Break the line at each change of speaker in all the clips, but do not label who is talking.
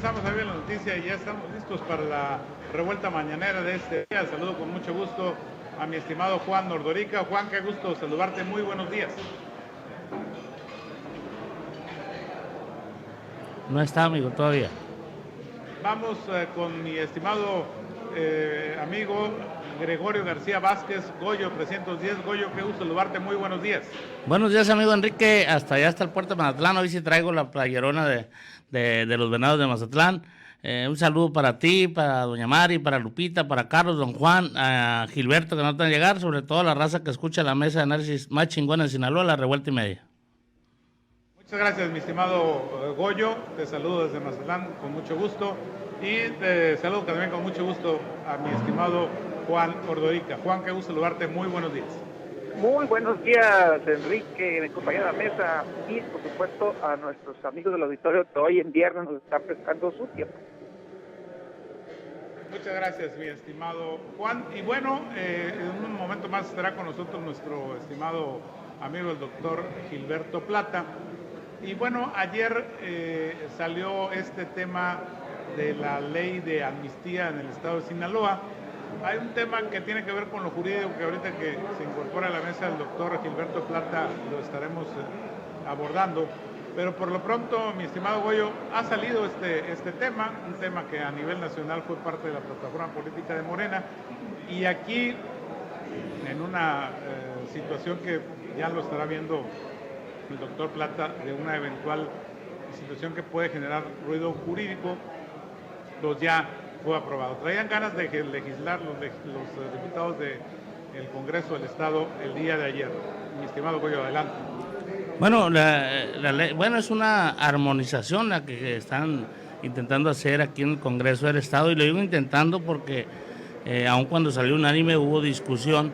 empezamos a ver la noticia y ya estamos listos para la revuelta mañanera de este día. Saludo con mucho gusto a mi estimado Juan Ordorica. Juan, qué gusto saludarte. Muy buenos días.
No está, amigo, todavía.
Vamos con mi estimado amigo Gregorio García Vázquez, Goyo 310. Goyo, qué gusto saludarte. Muy buenos días.
Buenos días, amigo Enrique. Hasta allá, hasta el puerto de Mazatlán. Hoy sí traigo la playerona de los Venados de Mazatlán. Un saludo para ti, para doña Mari, para Lupita, para Carlos, don Juan, a Gilberto, que no están a llegar, sobre todo la raza que escucha la mesa de análisis más chingona en Sinaloa, la revuelta y media.
Muchas gracias, mi estimado Goyo. Te saludo desde Mazatlán con mucho gusto. Y te saludo también con mucho gusto a mi estimado Juan Ordorica. Juan, qué gusto saludarte. Muy buenos días.
Muy buenos días, Enrique, mi compañera de mesa, y por supuesto a nuestros amigos del auditorio que hoy en viernes nos están prestando su tiempo.
Muchas gracias, mi estimado Juan. Y bueno, en un momento más estará con nosotros nuestro estimado amigo el doctor Gilberto Plata. Y bueno, ayer salió este tema de la ley de amnistía en el estado de Sinaloa. Hay un tema que tiene que ver con lo jurídico que ahorita que se incorpora a la mesa el doctor Gilberto Plata lo estaremos abordando. Pero por lo pronto, mi estimado Goyo, ha salido este tema, un tema que a nivel nacional fue parte de la plataforma política de Morena. Y aquí, en una situación que ya lo estará viendo el doctor Plata, de una eventual situación que puede generar ruido jurídico, pues ya fue aprobado. Traían ganas de legislar los diputados del Congreso del Estado el día de ayer. Mi estimado Goyo, adelante.
Bueno, la ley, bueno, es una armonización la que están intentando hacer aquí en el Congreso del Estado, y lo digo intentando porque aun cuando salió unánime hubo discusión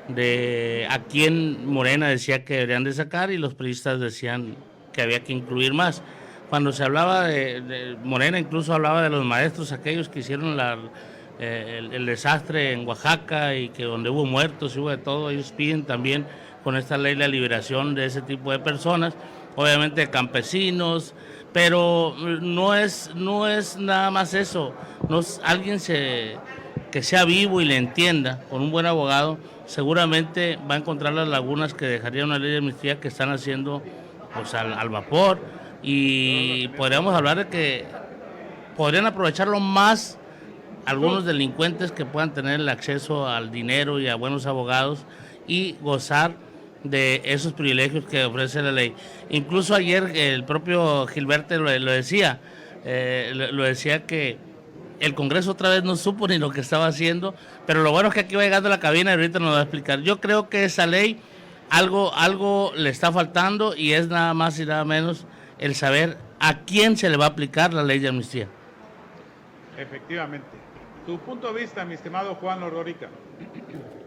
de a quién Morena decía que deberían de sacar y los priistas decían que había que incluir más. Cuando se hablaba de Morena, incluso hablaba de los maestros, aquellos que hicieron el desastre en Oaxaca y que donde hubo muertos y hubo de todo. Ellos piden también con esta ley la liberación de ese tipo de personas, obviamente de campesinos, pero no es nada más eso. No es alguien que sea vivo y le entienda, con un buen abogado, seguramente va a encontrar las lagunas que dejaría una ley de amnistía que están haciendo pues al vapor. Y podríamos hablar de que podrían aprovecharlo más algunos delincuentes que puedan tener el acceso al dinero y a buenos abogados y gozar de esos privilegios que ofrece la ley. Incluso ayer el propio Gilberto lo decía, lo decía que el Congreso otra vez no supo ni lo que estaba haciendo, pero lo bueno es que aquí va llegando a la cabina y ahorita nos va a explicar. Yo creo que esa ley algo le está faltando, y es nada más y nada menos el saber a quién se le va a aplicar la ley de amnistía.
Efectivamente. Tu punto de vista, mi estimado Juan Ordorica.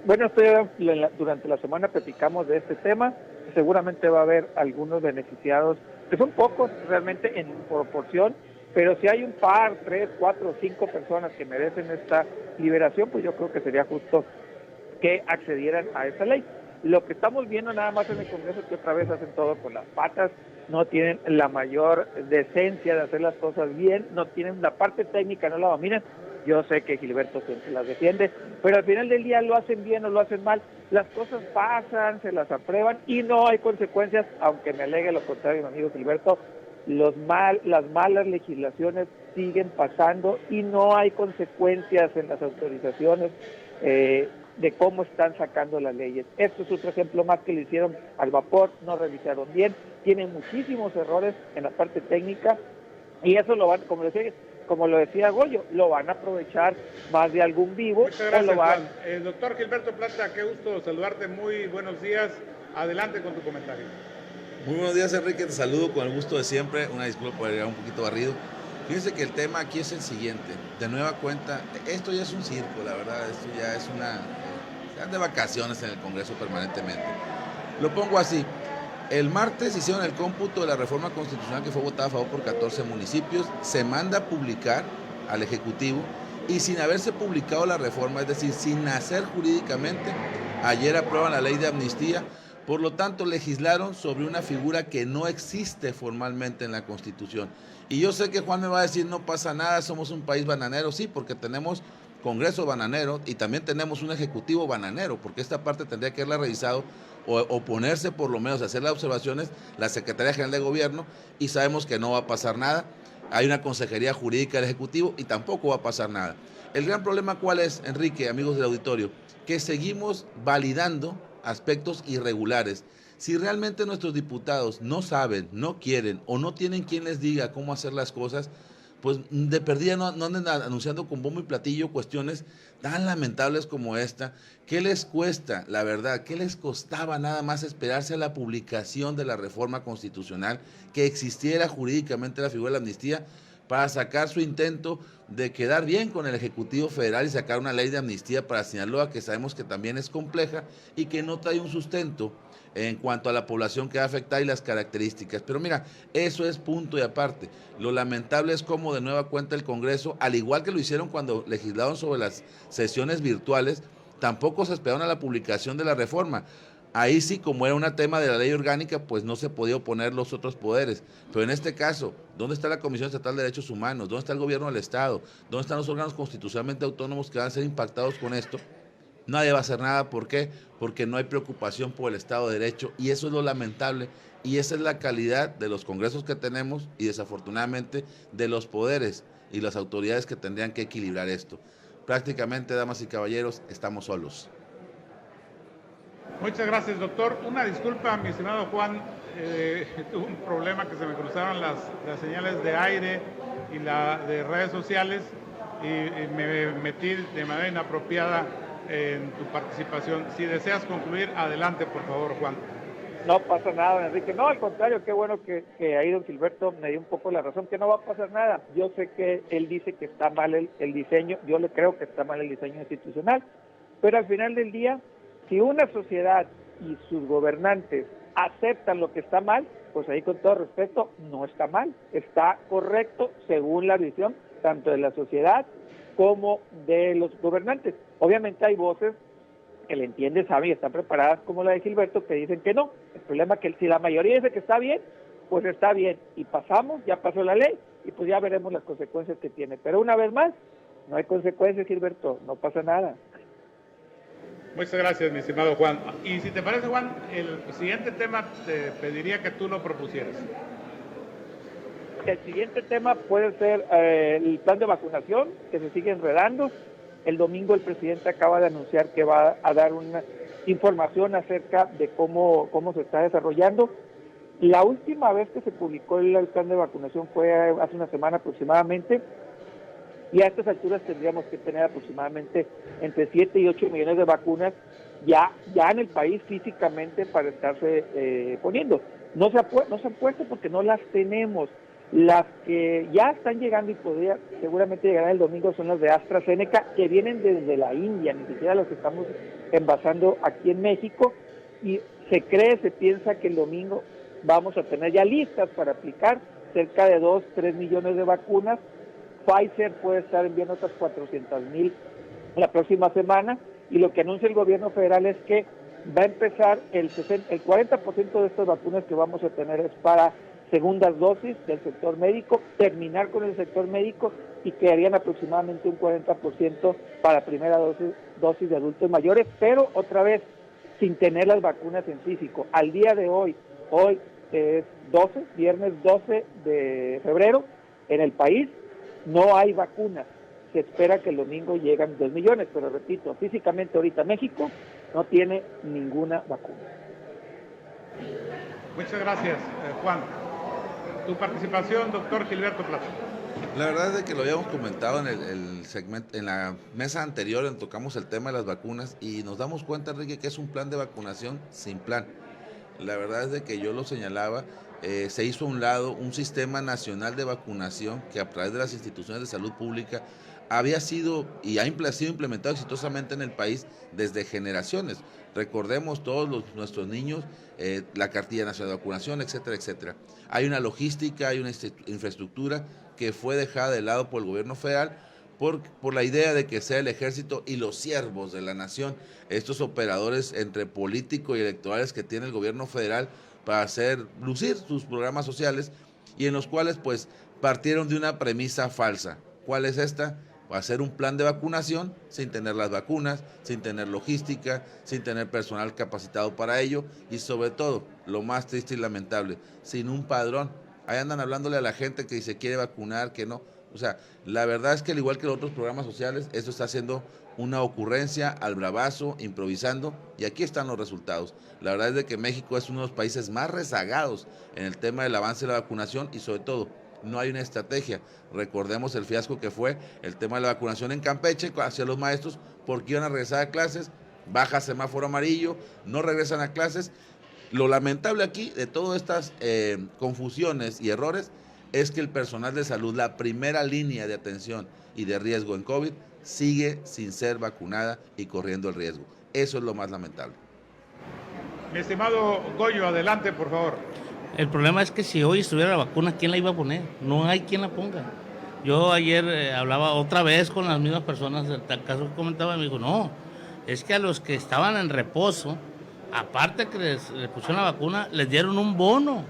Bueno, durante la semana platicamos de este tema. Seguramente va a haber algunos beneficiados, que son pocos realmente en proporción, pero si hay un par, 3, 4, 5 personas que merecen esta liberación, pues yo creo que sería justo que accedieran a esa ley. Lo que estamos viendo nada más en el Congreso es que otra vez hacen todo con las patas, no tienen la mayor decencia de hacer las cosas bien, no tienen la parte técnica, no la dominan. Yo sé que Gilberto siempre las defiende, pero al final del día lo hacen bien o lo hacen mal, las cosas pasan, se las aprueban y no hay consecuencias, aunque me alegue lo contrario, mi amigo Gilberto. Las malas legislaciones siguen pasando y no hay consecuencias en las autorizaciones de cómo están sacando las leyes. Esto es otro ejemplo más que le hicieron al vapor, no revisaron bien, tienen muchísimos errores en la parte técnica, y eso lo van, como lo decía Goyo, lo van a aprovechar más de algún vivo.
Muchas gracias, Juan. Doctor Gilberto Plata, qué gusto saludarte, muy buenos días, adelante con tu comentario.
Muy buenos días, Enrique, te saludo con el gusto de siempre, una disculpa por llegar un poquito barrido. Fíjense que el tema aquí es el siguiente, de nueva cuenta, esto ya es un circo, la verdad, esto ya es están de vacaciones en el Congreso permanentemente. Lo pongo así, el martes hicieron el cómputo de la reforma constitucional que fue votada a favor por 14 municipios, se manda a publicar al Ejecutivo y sin haberse publicado la reforma, es decir, sin nacer jurídicamente, ayer aprueban la ley de amnistía, Por lo tanto, legislaron sobre una figura que no existe formalmente en la Constitución. Y yo sé que Juan me va a decir, no pasa nada, somos un país bananero. Sí, porque tenemos Congreso bananero y también tenemos un Ejecutivo bananero, porque esta parte tendría que haberla revisado o ponerse por lo menos a hacer las observaciones la Secretaría General de Gobierno, y sabemos que no va a pasar nada. Hay una Consejería Jurídica del Ejecutivo y tampoco va a pasar nada. El gran problema, ¿cuál es, Enrique, amigos del auditorio? Que seguimos validando aspectos irregulares. Si realmente nuestros diputados no saben, no quieren o no tienen quien les diga cómo hacer las cosas, pues de perdida no anden anunciando con bombo y platillo cuestiones tan lamentables como esta. ¿Qué les cuesta, la verdad? ¿Qué les costaba nada más esperarse a la publicación de la reforma constitucional, que existiera jurídicamente la figura de la amnistía, para sacar su intento de quedar bien con el Ejecutivo Federal y sacar una ley de amnistía para Sinaloa, que sabemos que también es compleja y que no trae un sustento en cuanto a la población que va a afectar y las características? Pero mira, eso es punto y aparte. Lo lamentable es cómo de nueva cuenta el Congreso, al igual que lo hicieron cuando legislaron sobre las sesiones virtuales, tampoco se esperaron a la publicación de la reforma. Ahí sí, como era un tema de la ley orgánica, pues no se podía oponer los otros poderes. Pero en este caso, ¿dónde está la Comisión Estatal de Derechos Humanos? ¿Dónde está el gobierno del Estado? ¿Dónde están los órganos constitucionalmente autónomos que van a ser impactados con esto? Nadie va a hacer nada. ¿Por qué? Porque no hay preocupación por el Estado de Derecho, y eso es lo lamentable, y esa es la calidad de los congresos que tenemos y desafortunadamente de los poderes y las autoridades que tendrían que equilibrar esto. Prácticamente, damas y caballeros, estamos solos.
Muchas gracias, doctor. Una disculpa, mi estimado Juan, tuve un problema que se me cruzaron las señales de aire y la de redes sociales y me metí de manera inapropiada en tu participación. Si deseas concluir, adelante, por favor, Juan.
No pasa nada, Enrique. No, al contrario, qué bueno que ahí don Gilberto me dio un poco la razón, que no va a pasar nada. Yo sé que él dice que está mal el diseño, yo le creo que está mal el diseño institucional, pero al final del día, si una sociedad y sus gobernantes aceptan lo que está mal, pues ahí, con todo respeto, no está mal, está correcto según la visión tanto de la sociedad como de los gobernantes. Obviamente hay voces que le entienden, saben y están preparadas, como la de Gilberto, que dicen que no. El problema es que si la mayoría dice que está bien, pues está bien, y pasamos, ya pasó la ley, y pues ya veremos las consecuencias que tiene. Pero una vez más, no hay consecuencias, Gilberto, no pasa nada.
Muchas gracias, mi estimado Juan. Y si te parece, Juan, el siguiente tema te pediría que tú lo propusieras.
El siguiente tema puede ser el plan de vacunación, que se sigue enredando. El domingo el presidente acaba de anunciar que va a dar una información acerca de cómo se está desarrollando. La última vez que se publicó el plan de vacunación fue hace una semana aproximadamente, y a estas alturas tendríamos que tener aproximadamente entre 7 y 8 millones de vacunas ya en el país físicamente para estarse poniendo. No se han puesto porque no las tenemos. Las que ya están llegando y seguramente llegarán el domingo son las de AstraZeneca, que vienen desde la India, ni siquiera las que estamos envasando aquí en México, y se piensa que el domingo vamos a tener ya listas para aplicar cerca de 2-3 millones de vacunas. Pfizer puede estar enviando otras 400,000 la próxima semana, y lo que anuncia el gobierno federal es que va a empezar el 40% de estas vacunas que vamos a tener es para segundas dosis del sector médico, terminar con el sector médico, y quedarían aproximadamente un 40% para primera dosis de adultos mayores, pero otra vez sin tener las vacunas en físico. Al día de hoy es viernes 12 de febrero, en el país no hay vacunas. Se espera que el domingo lleguen 2 millones, pero repito, físicamente ahorita México no tiene ninguna vacuna.
Muchas gracias, Juan. Tu participación, doctor Gilberto Plata.
La verdad es que lo habíamos comentado en el segmento, en la mesa anterior, donde tocamos el tema de las vacunas, y nos damos cuenta, Enrique, que es un plan de vacunación sin plan. La verdad es de que yo lo señalaba, se hizo a un lado un sistema nacional de vacunación que a través de las instituciones de salud pública había sido y ha sido implementado exitosamente en el país desde generaciones. Recordemos todos nuestros niños, la cartilla nacional de vacunación, etcétera, etcétera. Hay una logística, hay una infraestructura que fue dejada de lado por el gobierno federal por la idea de que sea el ejército y los siervos de la nación, estos operadores entre políticos y electorales que tiene el gobierno federal para hacer lucir sus programas sociales, y en los cuales pues partieron de una premisa falsa. ¿Cuál es esta? Hacer un plan de vacunación sin tener las vacunas, sin tener logística, sin tener personal capacitado para ello, y sobre todo, lo más triste y lamentable, sin un padrón. Ahí andan hablándole a la gente que se quiere vacunar, que no. O sea, la verdad es que al igual que los otros programas sociales, esto está haciendo una ocurrencia al bravazo, improvisando, y aquí están los resultados. La verdad es de que México es uno de los países más rezagados en el tema del avance de la vacunación, y sobre todo, no hay una estrategia. Recordemos el fiasco que fue el tema de la vacunación en Campeche hacia los maestros, porque iban a regresar a clases, baja semáforo amarillo, no regresan a clases. Lo lamentable aquí de todas estas confusiones y errores es que el personal de salud, la primera línea de atención y de riesgo en COVID, sigue sin ser vacunada y corriendo el riesgo. Eso es lo más lamentable.
Mi estimado Goyo, adelante, por favor.
El problema es que si hoy estuviera la vacuna, ¿quién la iba a poner? No hay quien la ponga. Yo ayer hablaba otra vez con las mismas personas, el caso que comentaba, me dijo, no, es que a los que estaban en reposo, aparte que les pusieron la vacuna, les dieron un bono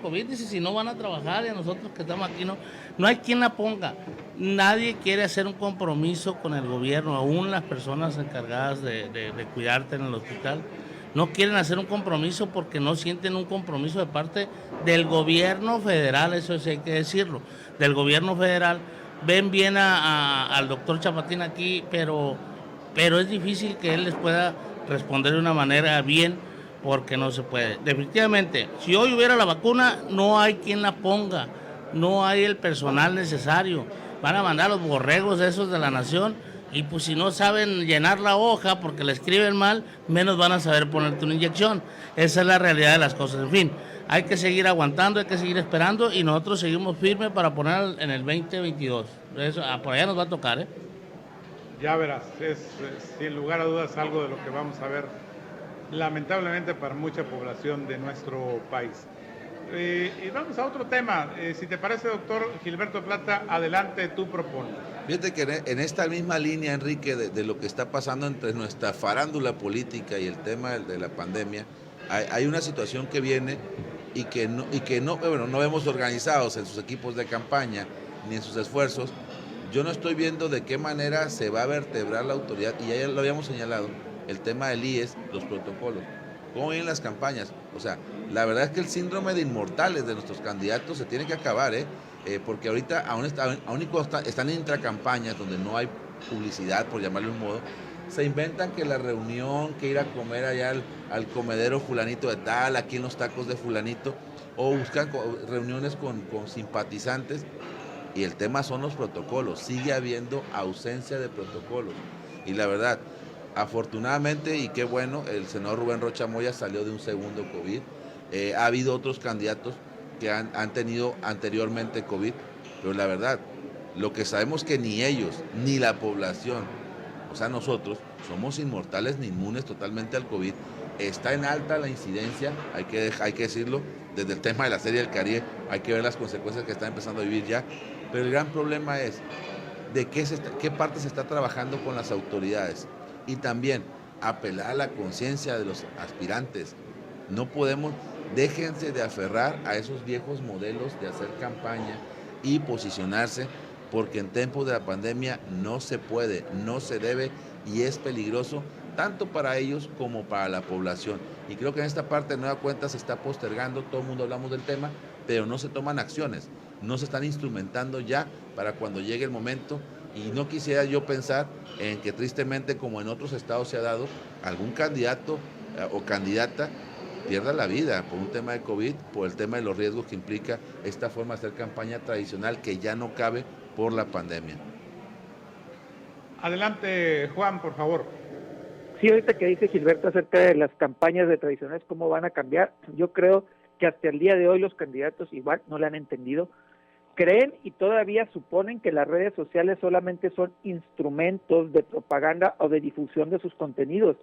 COVID, dice, si no van a trabajar, y a nosotros que estamos aquí no hay quien la ponga. Nadie quiere hacer un compromiso con el gobierno, aún las personas encargadas de cuidarte en el hospital, no quieren hacer un compromiso porque no sienten un compromiso de parte del gobierno federal, eso sí hay que decirlo, del gobierno federal. Ven bien al doctor Chapatín aquí, pero es difícil que él les pueda responder de una manera bien, porque no se puede. Definitivamente, si hoy hubiera la vacuna, no hay quien la ponga, no hay el personal necesario. Van a mandar los borregos esos de la nación, y pues si no saben llenar la hoja porque la escriben mal, menos van a saber ponerte una inyección. Esa es la realidad de las cosas. En fin, hay que seguir aguantando, hay que seguir esperando, y nosotros seguimos firmes para poner en el 2022. Eso, por allá nos va a tocar, ¿eh?
Ya verás, es sin lugar a dudas algo de lo que vamos a ver, lamentablemente, para mucha población de nuestro país. Y vamos a otro tema. Si te parece, doctor Gilberto Plata, adelante, tú propones.
Fíjate que en esta misma línea, Enrique, de lo que está pasando entre nuestra farándula política y el tema de la pandemia, hay una situación que viene y que no vemos organizados en sus equipos de campaña ni en sus esfuerzos. Yo no estoy viendo de qué manera se va a vertebrar la autoridad, y ya lo habíamos señalado, el tema del IES, los protocolos. ¿Cómo vienen las campañas? O sea, la verdad es que el síndrome de inmortales de nuestros candidatos se tiene que acabar, porque ahorita, aún cuando están en intracampañas, donde no hay publicidad, por llamarle un modo, se inventan que la reunión, que ir a comer allá al comedero fulanito de tal, aquí en los tacos de fulanito, o buscan reuniones con simpatizantes, y el tema son los protocolos. Sigue habiendo ausencia de protocolos, y la verdad, afortunadamente, y qué bueno, el senador Rubén Rocha Moya salió de un segundo COVID. Ha habido otros candidatos que han tenido anteriormente COVID, pero la verdad, lo que sabemos que ni ellos, ni la población, o sea, nosotros, somos inmortales ni inmunes totalmente al COVID. Está en alta la incidencia, hay que decirlo, desde el tema de la Serie del Caribe, hay que ver las consecuencias que están empezando a vivir ya, pero el gran problema es de qué parte se está trabajando con las autoridades. Y también apelar a la conciencia de los aspirantes. No podemos, déjense de aferrar a esos viejos modelos de hacer campaña y posicionarse, porque en tiempos de la pandemia no se puede, no se debe, y es peligroso tanto para ellos como para la población. Y creo que en esta parte de nueva cuenta se está postergando, todo el mundo hablamos del tema, pero no se toman acciones, no se están instrumentando ya para cuando llegue el momento. Y no quisiera yo pensar en que tristemente, como en otros estados se ha dado, algún candidato o candidata pierda la vida por un tema de COVID, por el tema de los riesgos que implica esta forma de hacer campaña tradicional que ya no cabe por la pandemia.
Adelante, Juan, por favor.
Sí, ahorita que dice Gilberto acerca de las campañas de tradicionales, cómo van a cambiar, yo creo que hasta el día de hoy los candidatos igual no la han entendido. Creen y todavía suponen que las redes sociales solamente son instrumentos de propaganda o de difusión de sus contenidos,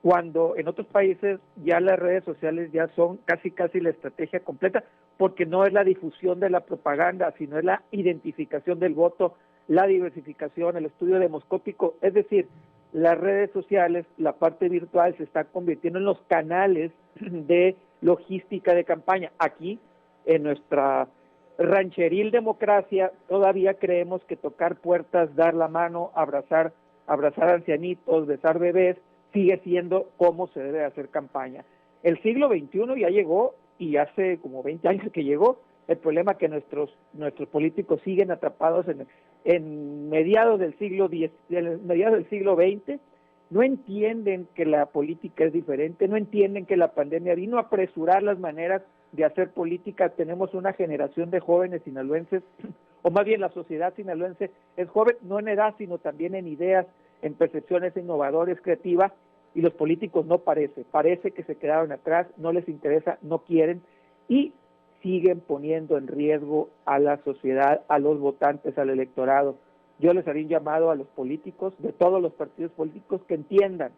cuando en otros países ya las redes sociales ya son casi la estrategia completa, porque no es la difusión de la propaganda, sino es la identificación del voto, la diversificación, el estudio demoscópico, es decir, las redes sociales, la parte virtual se está convirtiendo en los canales de logística de campaña. Aquí, en nuestra rancheril democracia, todavía creemos que tocar puertas, dar la mano, abrazar ancianitos, besar bebés, sigue siendo cómo se debe hacer campaña. El siglo XXI ya llegó, y hace como 20 años que llegó. El problema es que nuestros políticos siguen atrapados en mediados del siglo XX, no entienden que la política es diferente, no entienden que la pandemia vino a apresurar las maneras de hacer política. Tenemos una generación de jóvenes sinaloenses, o más bien la sociedad sinaloense es joven, no en edad, sino también en ideas, en percepciones innovadoras, creativas, y los políticos no parece que se quedaron atrás, no les interesa, no quieren, y siguen poniendo en riesgo a la sociedad, a los votantes, al electorado. Yo les haría un llamado a los políticos, de todos los partidos políticos, que entiendan,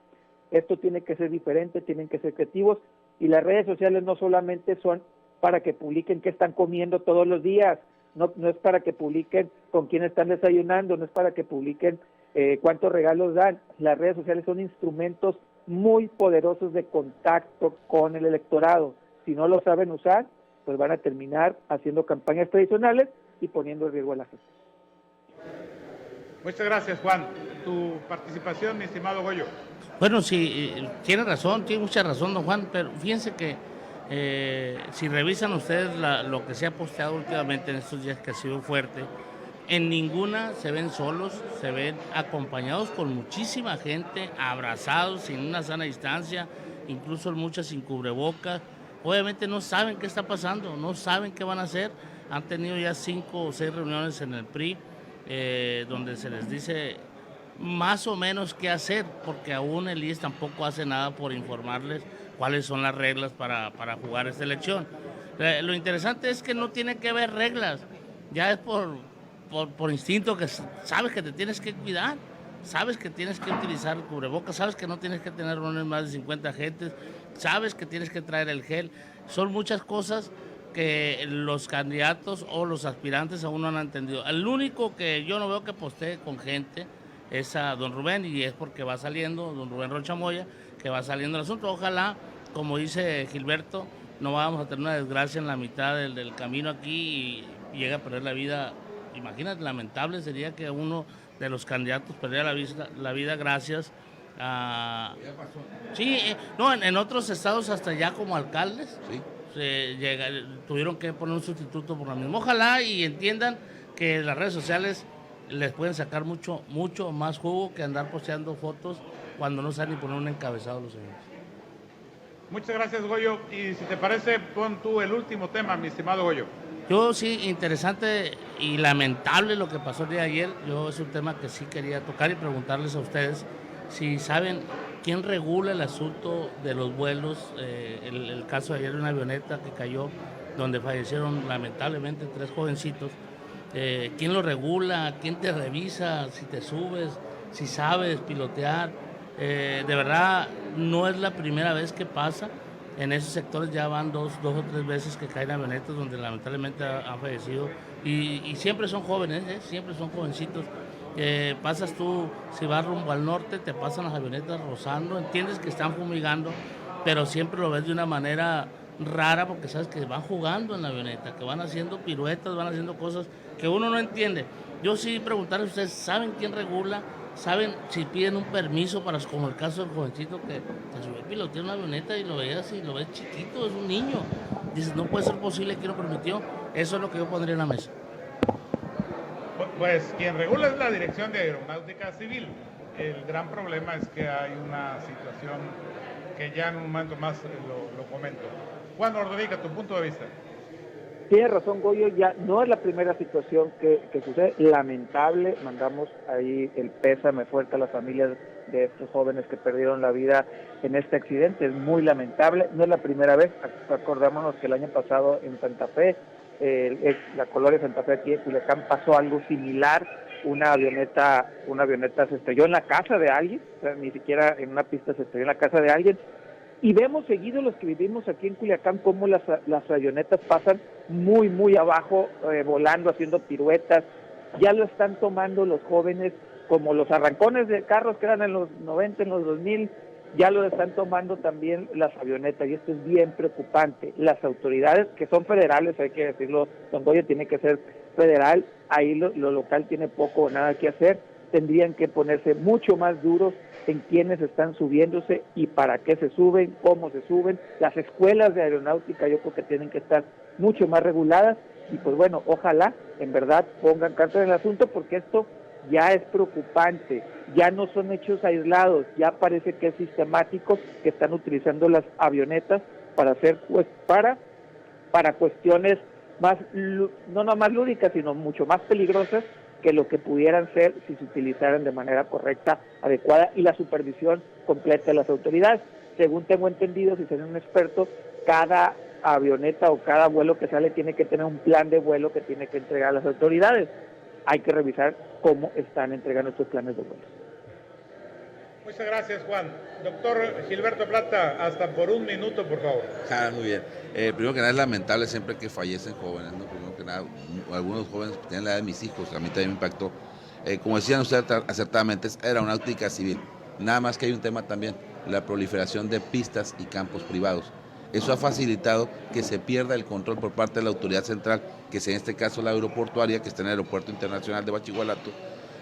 esto tiene que ser diferente, tienen que ser creativos, y las redes sociales no solamente son para que publiquen qué están comiendo todos los días, no es para que publiquen con quién están desayunando, no es para que publiquen cuántos regalos dan. Las redes sociales son instrumentos muy poderosos de contacto con el electorado. Si no lo saben usar, pues van a terminar haciendo campañas tradicionales y poniendo en riesgo a la gente.
Muchas gracias, Juan. Tu participación, mi estimado Goyo.
Bueno, sí, tiene mucha razón, don Juan, pero fíjense que si revisan ustedes lo que se ha posteado últimamente en estos días, que ha sido fuerte, en ninguna se ven solos, se ven acompañados con muchísima gente, abrazados, sin una sana distancia, incluso muchas sin cubrebocas. Obviamente no saben qué está pasando, no saben qué van a hacer. Han tenido ya 5 o 6 reuniones en el PRI, donde se les dice más o menos qué hacer, porque aún el IES tampoco hace nada por informarles cuáles son las reglas para jugar esta elección. Lo interesante es que no tiene que haber reglas, ya es por instinto, que sabes que te tienes que cuidar, sabes que tienes que utilizar el cubrebocas, sabes que no tienes que tener reuniones más de 50 gentes, sabes que tienes que traer el gel. Son muchas cosas que los candidatos o los aspirantes aún no han entendido. El único que yo no veo que postee con gente es a don Rubén, y es porque va saliendo, don Rubén Rocha Moya, que va saliendo el asunto. Ojalá, como dice Gilberto, no vamos a tener una desgracia en la mitad del camino aquí y llegue a perder la vida. Imagínate, lamentable sería que uno de los candidatos perdiera la vida gracias a... Sí, no, en otros estados hasta ya como alcaldes,
¿sí?
Tuvieron que poner un sustituto por la misma. Ojalá y entiendan que las redes sociales les pueden sacar mucho más jugo que andar posteando fotos cuando no saben ni poner un encabezado los señores.
Muchas gracias, Goyo. Y si te parece, pon tú el último tema, mi estimado Goyo.
Yo sí, interesante y lamentable lo que pasó el día de ayer. Yo es un tema que sí quería tocar y preguntarles a ustedes si saben quién regula el asunto de los vuelos. El caso de ayer de una avioneta que cayó, donde fallecieron lamentablemente 3 jovencitos. ¿Quién lo regula? ¿Quién te revisa si te subes? Si sabes pilotear. De verdad, no es la primera vez que pasa. En esos sectores ya van dos o tres veces que caen avionetas donde lamentablemente han fallecido. Y siempre son jóvenes, siempre son jovencitos. Pasas tú, si vas rumbo al norte, te pasan las avionetas rozando, entiendes que están fumigando, pero siempre lo ves de una manera rara, porque sabes que van jugando en la avioneta, que van haciendo piruetas, van haciendo cosas que uno no entiende. Yo sí preguntarles a ustedes, ¿saben quién regula? ¿Saben si piden un permiso para, como el caso del jovencito que subió a pilotear una avioneta y lo veías y lo ves chiquito, es un niño? Dices, no puede ser posible que lo permitió. Eso es lo que yo pondría en la mesa.
Pues quien regula es la Dirección de Aeronáutica Civil. El gran problema es que hay una situación que ya en un momento más lo comento. Juan Ordorica, tu punto de vista.
Tiene razón, Goyo, ya no es la primera situación que sucede, lamentable. Mandamos ahí el pésame fuerte a las familias de estos jóvenes que perdieron la vida en este accidente, es muy lamentable, no es la primera vez. Acordémonos que el año pasado en Santa Fe, la colonia Santa Fe aquí en Culiacán, pasó algo similar. Una avioneta se estrelló en la casa de alguien, o sea, ni siquiera en una pista, se estrelló en la casa de alguien. Y vemos seguido los que vivimos aquí en Culiacán cómo las avionetas pasan muy, muy abajo, volando, haciendo piruetas. Ya lo están tomando los jóvenes como los arrancones de carros que eran en los 90, en los 2000, ya lo están tomando también las avionetas, y esto es bien preocupante. Las autoridades, que son federales, hay que decirlo, Don Goyo, tiene que ser federal, ahí lo local tiene poco o nada que hacer, tendrían que ponerse mucho más duros en quiénes están subiéndose y para qué se suben, cómo se suben. Las escuelas de aeronáutica yo creo que tienen que estar mucho más reguladas, y pues bueno, ojalá en verdad pongan cartas en el asunto, porque esto ya es preocupante, ya no son hechos aislados, ya parece que es sistemático, que están utilizando las avionetas para hacer para cuestiones más, no más lúdicas, sino mucho más peligrosas que lo que pudieran ser si se utilizaran de manera correcta, adecuada, y la supervisión completa de las autoridades. Según tengo entendido, si soy un experto, cada avioneta o cada vuelo que sale tiene que tener un plan de vuelo que tiene que entregar a las autoridades. Hay que revisar cómo están entregando estos planes de vuelo.
Muchas gracias, Juan. Doctor Gilberto Plata, hasta por un minuto, por favor.
Muy bien. Primero que nada, es lamentable siempre que fallecen jóvenes, ¿no? Primero que nada, algunos jóvenes tienen la edad de mis hijos, a mí también me impactó. Como decían ustedes acertadamente, es aeronáutica civil. Nada más que hay un tema también, la proliferación de pistas y campos privados. Eso ha facilitado que se pierda el control por parte de la autoridad central, que es en este caso la aeroportuaria, que está en el Aeropuerto Internacional de Huachihualato,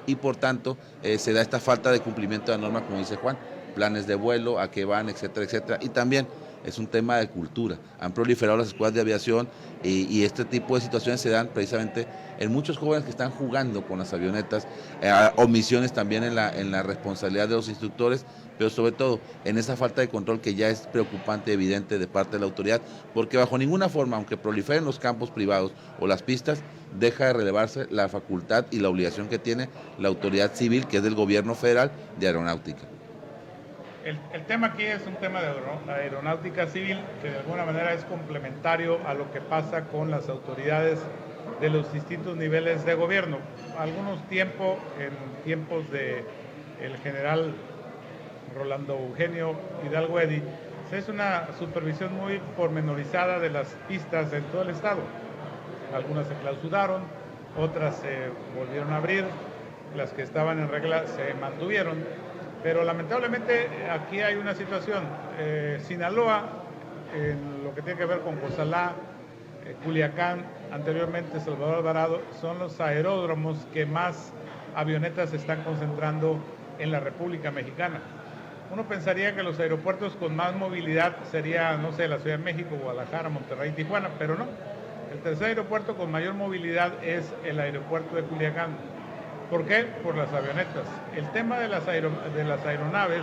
y por tanto se da esta falta de cumplimiento de la norma, como dice Juan, planes de vuelo, a qué van, etcétera, etcétera. Y también es un tema de cultura. Han proliferado las escuelas de aviación y este tipo de situaciones se dan precisamente en muchos jóvenes que están jugando con las avionetas, omisiones también en la responsabilidad de los instructores, pero sobre todo en esa falta de control que ya es preocupante, evidente de parte de la autoridad, porque bajo ninguna forma, aunque proliferen los campos privados o las pistas, deja de relevarse la facultad y la obligación que tiene la autoridad civil, que es del gobierno federal, de aeronáutica.
El tema aquí es un tema de aeronáutica civil que de alguna manera es complementario a lo que pasa con las autoridades de los distintos niveles de gobierno. Algunos tiempos, en tiempos de el general Rolando Eugenio Hidalgo Eddy, se hace una supervisión muy pormenorizada de las pistas en todo el estado. Algunas se clausuraron, otras se volvieron a abrir, las que estaban en regla se mantuvieron. Pero lamentablemente aquí hay una situación. Sinaloa, en lo que tiene que ver con Cozalá, Culiacán, anteriormente Salvador Alvarado, son los aeródromos que más avionetas están concentrando en la República Mexicana. Uno pensaría que los aeropuertos con más movilidad sería, no sé, la Ciudad de México, Guadalajara, Monterrey, Tijuana, pero no. El tercer aeropuerto con mayor movilidad es el aeropuerto de Culiacán. ¿Por qué? Por las avionetas. El tema de las aeronaves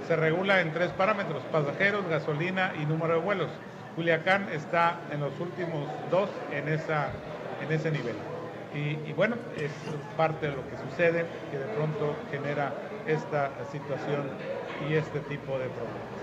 se regula en 3 parámetros: pasajeros, gasolina y número de vuelos. Culiacán está en los últimos 2 en ese nivel. Y bueno, es parte de lo que sucede, que de pronto genera esta situación y este tipo de problemas.